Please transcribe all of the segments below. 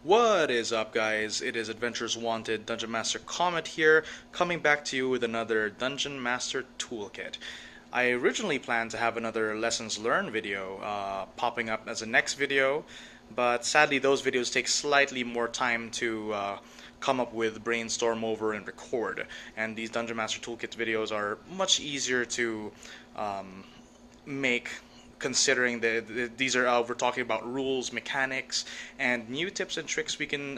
What is up, guys? It is Adventures Wanted Dungeon Master Comet here, coming back to you with another Dungeon Master Toolkit. I originally planned to have another Lessons Learned video popping up as a next video, but sadly those videos take slightly more time to come up with, brainstorm over, and record. And these Dungeon Master Toolkit videos are much easier to make, considering that these are we're talking about rules, mechanics, and new tips and tricks we can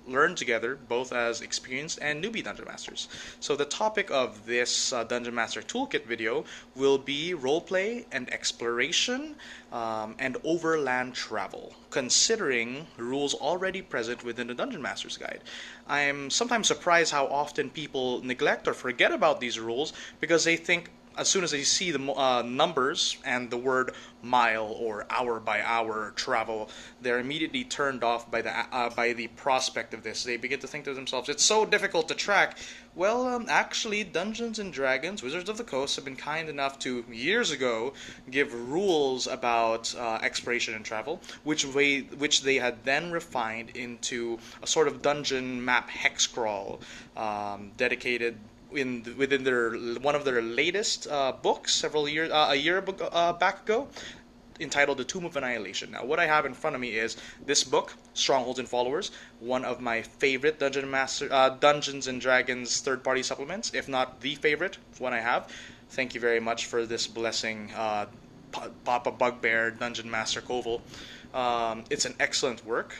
learn together, both as experienced and newbie dungeon masters. So the topic of this Dungeon Master Toolkit video will be roleplay and exploration and overland travel, considering rules already present within the Dungeon Master's Guide. I'm sometimes surprised how often people neglect or forget about these rules because they think as soon as they see the numbers and the word mile or hour by hour travel, they're immediately turned off by the prospect of this. They begin to think to themselves, "It's so difficult to track." Well, actually, Dungeons and Dragons, Wizards of the Coast, have been kind enough to years ago give rules about exploration and travel, which they had then refined into a sort of dungeon map hex crawl dedicated within their one of their latest books a year back ago, entitled The Tomb of Annihilation. Now, what I have in front of me is this book, Strongholds and Followers, one of my favorite Dungeons and Dragons third-party supplements, if not the favorite one I have. Thank you very much for this blessing, Papa Bugbear, Dungeon Master Koval. It's an excellent work.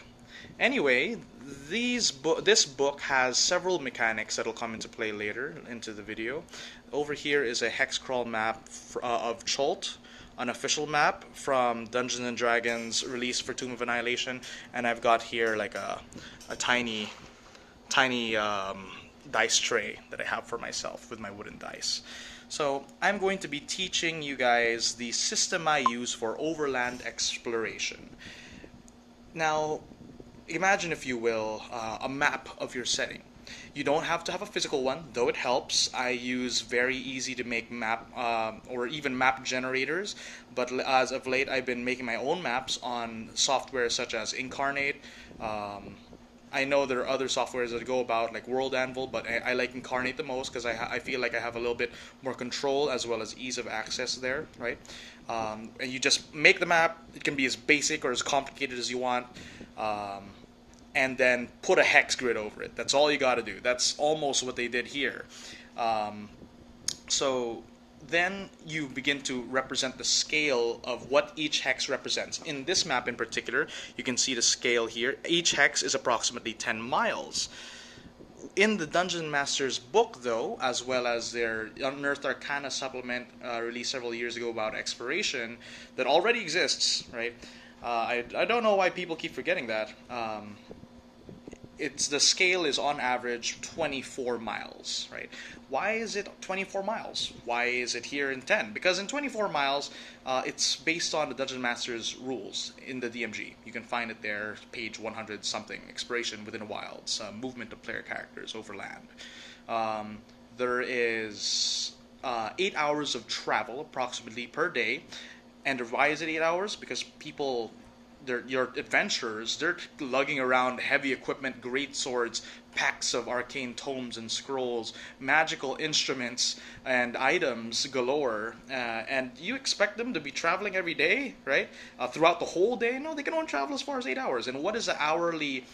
Anyway, this book has several mechanics that'll come into play later into the video. Over here is a hex crawl map of Cholt, an official map from Dungeons and Dragons release for Tomb of Annihilation, and I've got here like a tiny dice tray that I have for myself with my wooden dice. So I'm going to be teaching you guys the system I use for overland exploration. Now, imagine, if you will, a map of your setting. You don't have to have a physical one, though it helps. I use very easy to make map or even map generators, but as of late I've been making my own maps on software such as Incarnate. I know there are other softwares that go about, like World Anvil, but I like Incarnate the most because I feel like I have a little bit more control as well as ease of access there, right? And you just make the map. It can be as basic or as complicated as you want. And then put a hex grid over it. That's all you got to do. That's almost what they did here. So then you begin to represent the scale of what each hex represents. In this map in particular, you can see the scale here. Each hex is approximately 10 miles. In the Dungeon Master's book, though, as well as their Unearthed Arcana supplement released several years ago about exploration, that already exists, right? I don't know why people keep forgetting that. The scale is on average 24 miles, right? Why is it 24 miles? Why is it here in 10? Because in 24 miles, it's based on the Dungeon Master's rules in the DMG. You can find it there, page 100 something, Exploration Within the Wilds, movement of player characters overland. There is 8 hours of travel approximately per day. And why is it 8 hours? Because people, your adventurers, they're lugging around heavy equipment, great swords, packs of arcane tomes and scrolls, magical instruments and items galore, and you expect them to be traveling every day, right? Throughout the whole day? No, they can only travel as far as 8 hours. And what is the hourly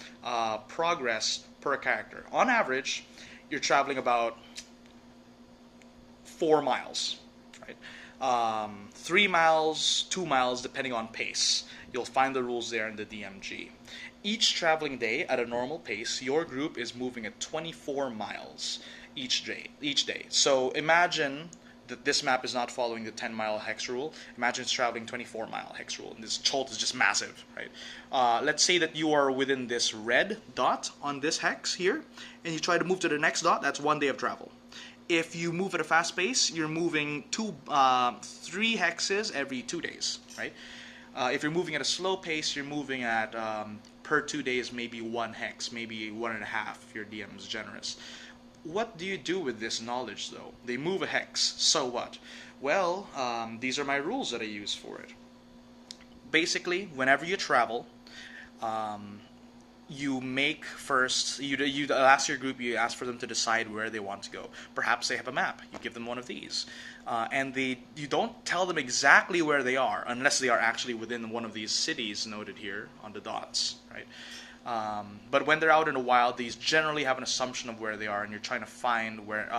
progress per character? On average, you're traveling about 4 miles, right? 3 miles, 2 miles, depending on pace. You'll find the rules there in the DMG. Each traveling day at a normal pace, your group is moving at 24 miles each day. So imagine that this map is not following the 10-mile hex rule. Imagine it's traveling 24-mile hex rule, and this Cholt is just massive, right? Let's say that you are within this red dot on this hex here, and you try to move to the next dot. That's 1 day of travel. If you move at a fast pace, you're moving 3 hexes every 2 days, right? If you're moving at a slow pace, you're moving at, per 2 days, maybe 1 hex, maybe 1.5 if your DM is generous. What do you do with this knowledge, though? They move a hex, so what? Well, these are my rules that I use for it. Basically, whenever you travel, you make first, you ask your group, you ask for them to decide where they want to go. Perhaps they have a map, you give them one of these, and you don't tell them exactly where they are unless they are actually within one of these cities noted here on the dots, right? But when they're out in the wild, these generally have an assumption of where they are, and you're trying to find where,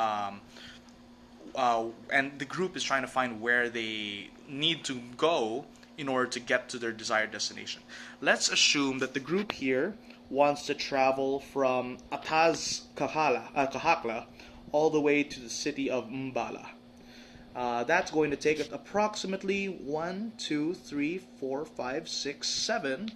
and the group is trying to find where they need to go in order to get to their desired destination. Let's assume that the group here wants to travel from Kahakla all the way to the city of Mbala. That's going to take approximately 1, 2, 3, 4, 5, 6, 7,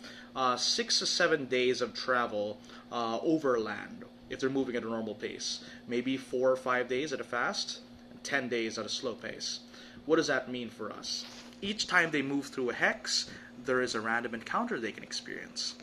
6 to 7 days of travel overland if they're moving at a normal pace. Maybe 4 or 5 days at a fast, and 10 days at a slow pace. What does that mean for us? Each time they move through a hex, there is a random encounter they can experience.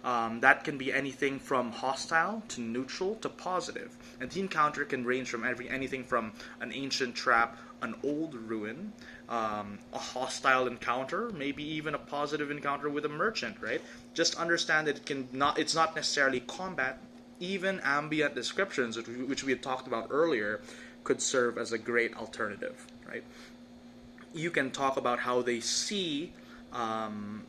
That can be anything from hostile to neutral to positive. And the encounter can range from anything from an ancient trap, an old ruin, a hostile encounter, maybe even a positive encounter with a merchant, right? Just understand that it's not necessarily combat. Even ambient descriptions, which we had talked about earlier, could serve as a great alternative, right? You can talk about how they see on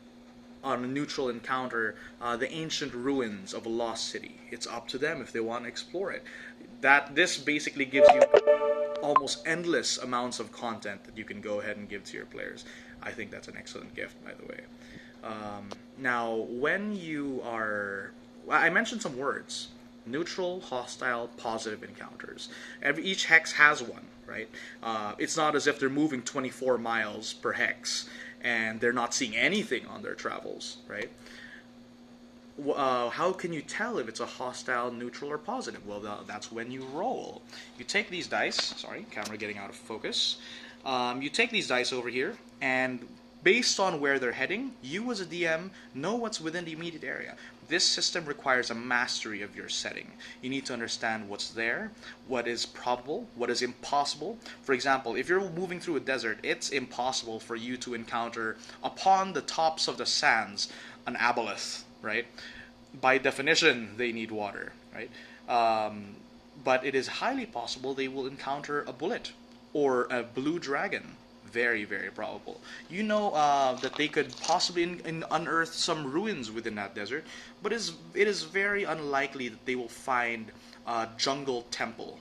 a neutral encounter the ancient ruins of a lost city. It's up to them if they want to explore it. This basically gives you almost endless amounts of content that you can go ahead and give to your players. I think that's an excellent gift, by the way. Now, when you are... I mentioned some words. Neutral, hostile, positive encounters. Each hex has one, right? It's not as if they're moving 24 miles per hex and they're not seeing anything on their travels, right? How can you tell if it's a hostile, neutral, or positive? Well, that's when you roll. You take these dice. Sorry, camera getting out of focus. You take these dice over here, and based on where they're heading, you as a DM know what's within the immediate area. This system requires a mastery of your setting. You need to understand what's there, what is probable, what is impossible. For example, if you're moving through a desert, it's impossible for you to encounter upon the tops of the sands an aboleth, right? By definition, they need water, right? But it is highly possible they will encounter a bullet or a blue dragon. Very, very probable. You know that they could possibly unearth some ruins within that desert, but it is very unlikely that they will find a jungle temple.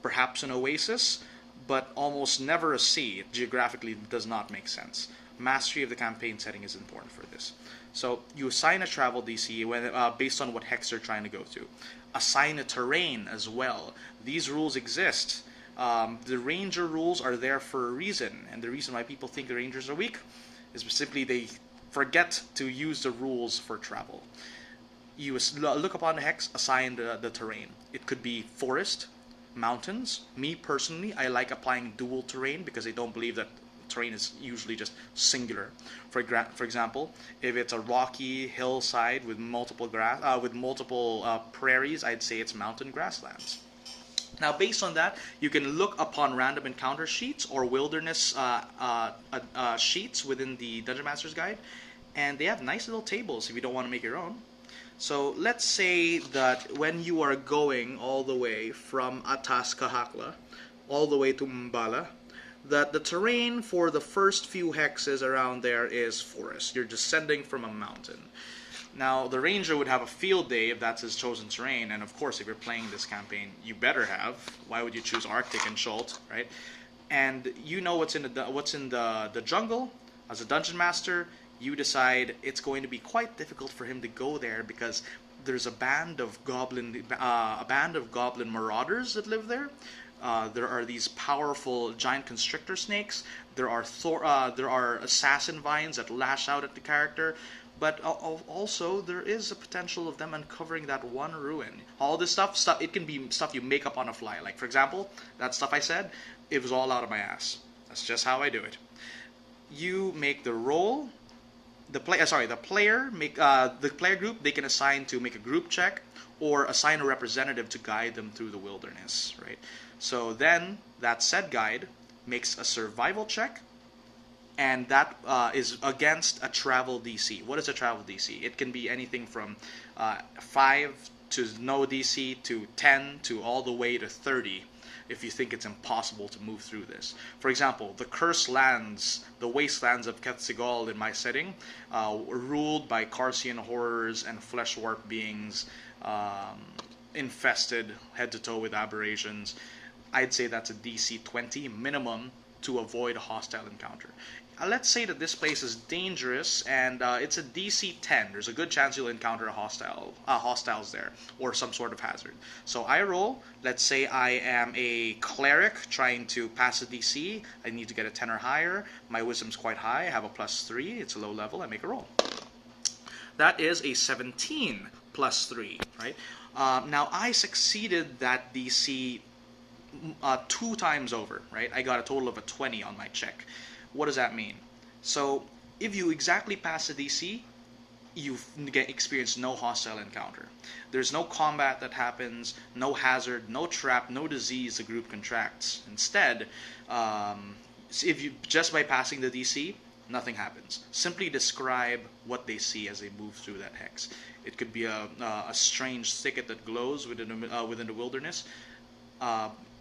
Perhaps an oasis, but almost never a sea. It geographically does not make sense. Mastery of the campaign setting is important for this. So you assign a travel DC based on what hex you're trying to go to. Assign a terrain as well. These rules exist. The ranger rules are there for a reason, and the reason why people think the rangers are weak is simply they forget to use the rules for travel. You look upon the hex, assign the terrain. It could be forest, mountains. Me personally, I like applying dual terrain because I don't believe that terrain is usually just singular. For example, if it's a rocky hillside with multiple prairies, I'd say it's mountain grasslands. Now, based on that, you can look upon random encounter sheets or wilderness sheets within the Dungeon Master's Guide, and they have nice little tables if you don't want to make your own. So let's say that when you are going all the way from Atas Kahakla all the way to Mbala, that the terrain for the first few hexes around there is forest. You're descending from a mountain. Now, the ranger would have a field day if that's his chosen terrain, and of course, if you're playing this campaign, you better have. Why would you choose Arctic and Schult, right? And you know what's in the jungle. As a dungeon master, you decide it's going to be quite difficult for him to go there because there's a band of goblin marauders that live there. There are these powerful giant constrictor snakes. There are assassin vines that lash out at the character. But also, there is a potential of them uncovering that one ruin. All this stuff, it can be stuff you make up on a fly. Like, for example, that stuff I said, it was all out of my ass. That's just how I do it. You make the roll. The player group, they can assign to make a group check or assign a representative to guide them through the wilderness, right? So then, that said guide makes a survival check and that is against a travel DC. What is a travel DC? It can be anything from 5 to no DC to 10 to all the way to 30 if you think it's impossible to move through this. For example, the cursed lands, the wastelands of Ketzigal in my setting, were ruled by Carcian horrors and flesh warp beings, infested head to toe with aberrations. I'd say that's a DC 20 minimum to avoid a hostile encounter. Let's say that this place is dangerous and it's a DC 10. There's a good chance you'll encounter a hostiles there or some sort of hazard. So I roll. Let's say I am a cleric trying to pass a DC. I need to get a 10 or higher. My wisdom's quite high. I have a +3. It's a low level. I make a roll. That is a 17 +3, right? Now I succeeded that DC 2 times over, right? I got a total of a 20 on my check. What does that mean? So if you exactly pass the DC, you experience no hostile encounter. There's no combat that happens, no hazard, no trap, no disease the group contracts. Instead, if you just by passing the DC, nothing happens. Simply describe what they see as they move through that hex. It could be a strange thicket that glows within the wilderness.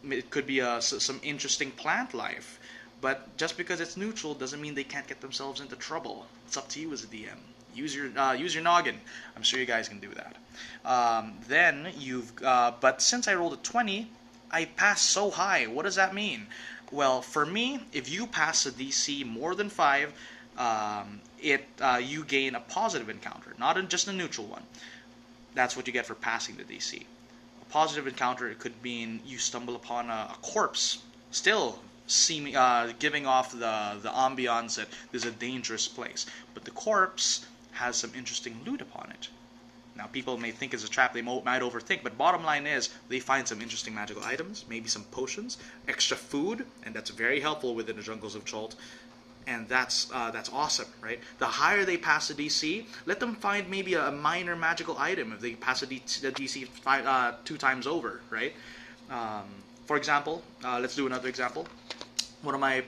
It could be some interesting plant life. But just because it's neutral doesn't mean they can't get themselves into trouble. It's up to you as a DM. Use your noggin. I'm sure you guys can do that. Then but since I rolled a 20, I passed so high. What does that mean? Well, for me, if you pass a DC more than 5, you gain a positive encounter, not just a neutral one. That's what you get for passing the DC. A positive encounter, it could mean you stumble upon a corpse, still giving off the ambiance that this is a dangerous place. But the corpse has some interesting loot upon it. Now, people may think it's a trap, they might overthink, but bottom line is, they find some interesting magical items, maybe some potions, extra food, and that's very helpful within the jungles of Chult. And that's awesome, right? The higher they pass the DC, let them find maybe a minor magical item if they pass the DC 2 times over, right? For example, let's do another example. One of my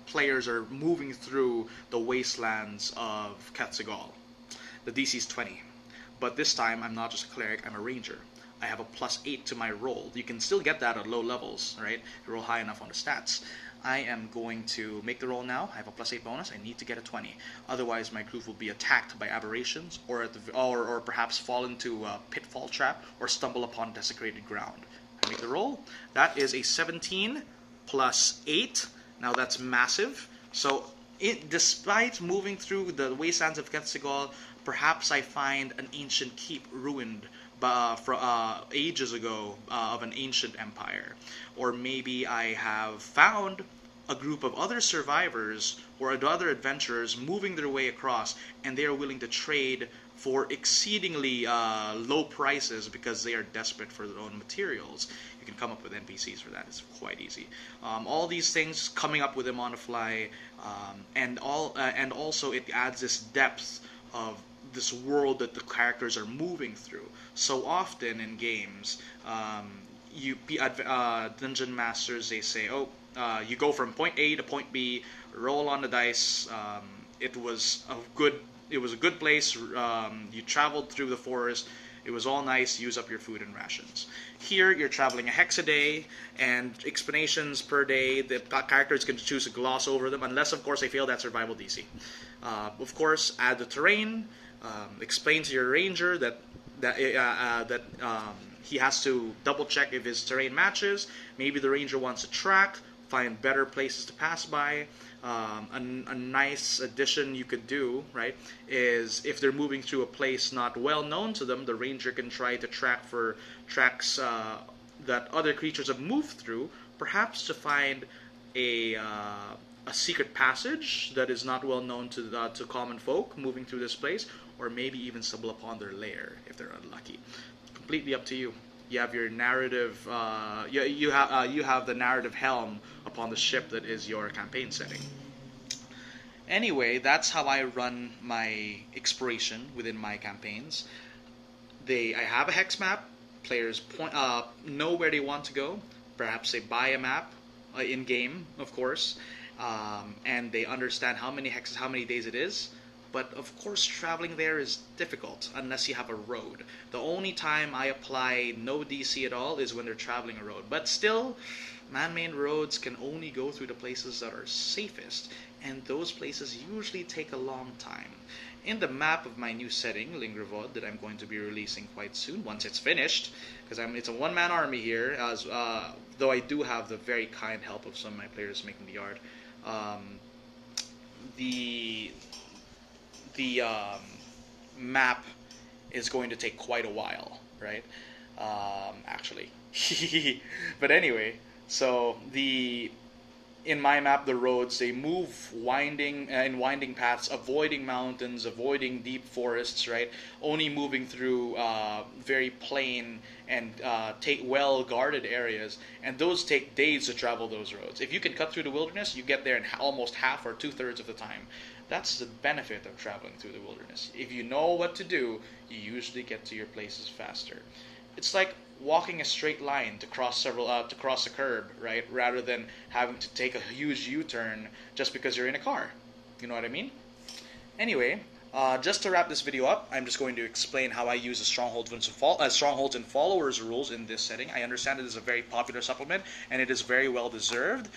players are moving through the wastelands of Ketzigal. The DC is 20. But this time, I'm not just a cleric, I'm a ranger. I have a +8 to my roll. You can still get that at low levels, right? If you roll high enough on the stats. I am going to make the roll now. I have a +8 bonus. I need to get a 20. Otherwise, my group will be attacked by aberrations, or perhaps fall into a pitfall trap, or stumble upon desecrated ground. I make the roll. That is a 17 +8. Now that's massive. So despite moving through the wastelands of Ketzigal, perhaps I find an ancient keep ruined ages ago of an ancient empire. Or maybe I have found a group of other survivors or other adventurers moving their way across, and they are willing to trade for exceedingly low prices because they are desperate for their own materials. You can come up with NPCs for that. It's quite easy. All these things, coming up with them on the fly, and also it adds this depth of this world that the characters are moving through. So often in games, dungeon masters, they say, oh, you go from point A to point B, roll on the dice. It was a good place. You traveled through the forest. It was all nice. Use up your food and rations. Here, you're traveling a hex a day, and explanations per day. The characters can choose to gloss over them, unless, of course, they fail that survival DC. Of course, add the terrain. Explain to your ranger that he has to double check if his terrain matches. Maybe the ranger wants to track, find better places to pass by. A nice addition you could do, right, is if they're moving through a place not well known to them, the ranger can try to track for tracks that other creatures have moved through, perhaps to find a secret passage that is not well known to common folk moving through this place, or maybe even stumble upon their lair if they're unlucky. Completely up to you. You have your narrative. You have the narrative helm upon the ship that is your campaign setting. Anyway, that's how I run my exploration within my campaigns. I have a hex map. Players know where they want to go. Perhaps they buy a map in game, of course, and they understand how many hexes, how many days it is. But of course, traveling there is difficult unless you have a road. The only time I apply no DC at all is when they're traveling a road. But still, man-made roads can only go through the places that are safest, and those places usually take a long time. In the map of my new setting, Lingrevod, that I'm going to be releasing quite soon, once it's finished, because it's a one-man army here, though I do have the very kind help of some of my players making the art. The map is going to take quite a while, right? Actually. But anyway, so in my map, the roads, they move in winding paths, avoiding mountains, avoiding deep forests, right? Only moving through very plain and well guarded areas, and those take days to travel those roads. If you can cut through the wilderness, you get there in almost half or 2/3 of the time. That's the benefit of traveling through the wilderness. If you know what to do, you usually get to your places faster. It's like walking a straight line to cross a curb, right? Rather than having to take a huge U-turn just because you're in a car. You know what I mean? Anyway, just to wrap this video up, I'm just going to explain how I use the strongholds and followers rules in this setting. I understand it is a very popular supplement, and it is very well deserved.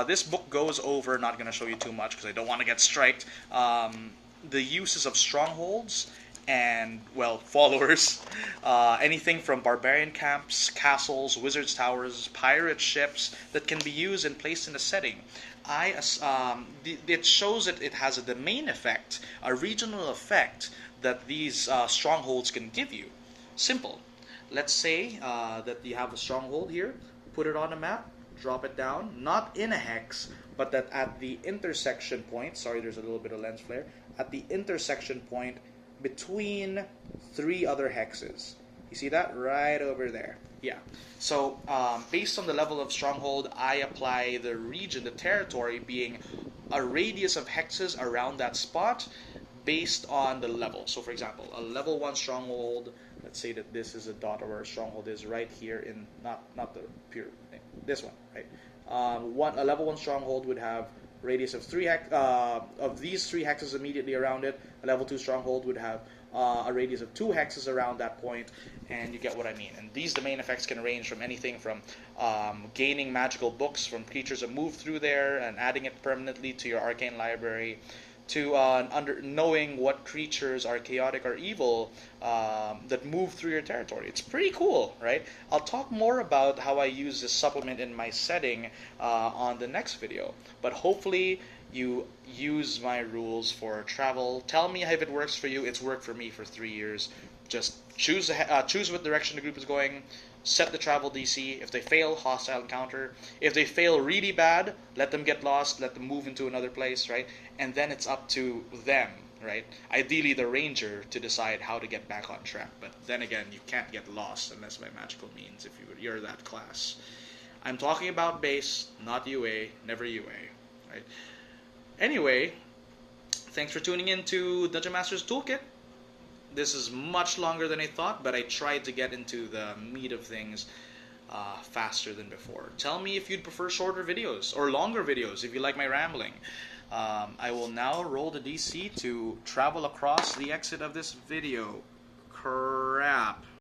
This book goes over, not going to show you too much because I don't want to get striked, the uses of strongholds and, well, followers. Anything from barbarian camps, castles, wizards' towers, pirate ships that can be used and placed in a setting. It shows that it has a domain effect, a regional effect that these strongholds can give you. Simple. Let's say that you have a stronghold here, put it on a map, drop it down, not in a hex, but that at the intersection point, sorry there's a little bit of lens flare, at the intersection point between 3 other hexes. You see that? Right over there. Yeah. So, based on the level of stronghold, I apply the region, the territory, being a radius of hexes around that spot based on the level. So, for example, a level 1 stronghold, let's say that this is a dot where a stronghold is right here in, not the pure thing, this one, right? A level 1 stronghold would have radius of of these 3 hexes immediately around it. A level 2 stronghold would have a radius of 2 hexes around that point, and you get what I mean. And these domain effects can range from anything from gaining magical books from creatures that move through there and adding it permanently to your arcane library, to knowing what creatures are chaotic or evil that move through your territory. It's pretty cool, right? I'll talk more about how I use this supplement in my setting on the next video. But hopefully you use my rules for travel. Tell me if it works for you. It's worked for me for 3 years. Just choose what direction the group is going. Set the travel DC. If they fail, hostile encounter. If they fail really bad, let them get lost, let them move into another place, right? And then it's up to them, right? Ideally the ranger to decide how to get back on track. But then again, you can't get lost unless by magical means if you're that class. I'm talking about base, not UA, never UA, right? Anyway, thanks for tuning in to Dungeon Master's Toolkit. This is much longer than I thought, but I tried to get into the meat of things faster than before. Tell me if you'd prefer shorter videos or longer videos if you like my rambling. I will now roll the DC to travel across the exit of this video. Crap.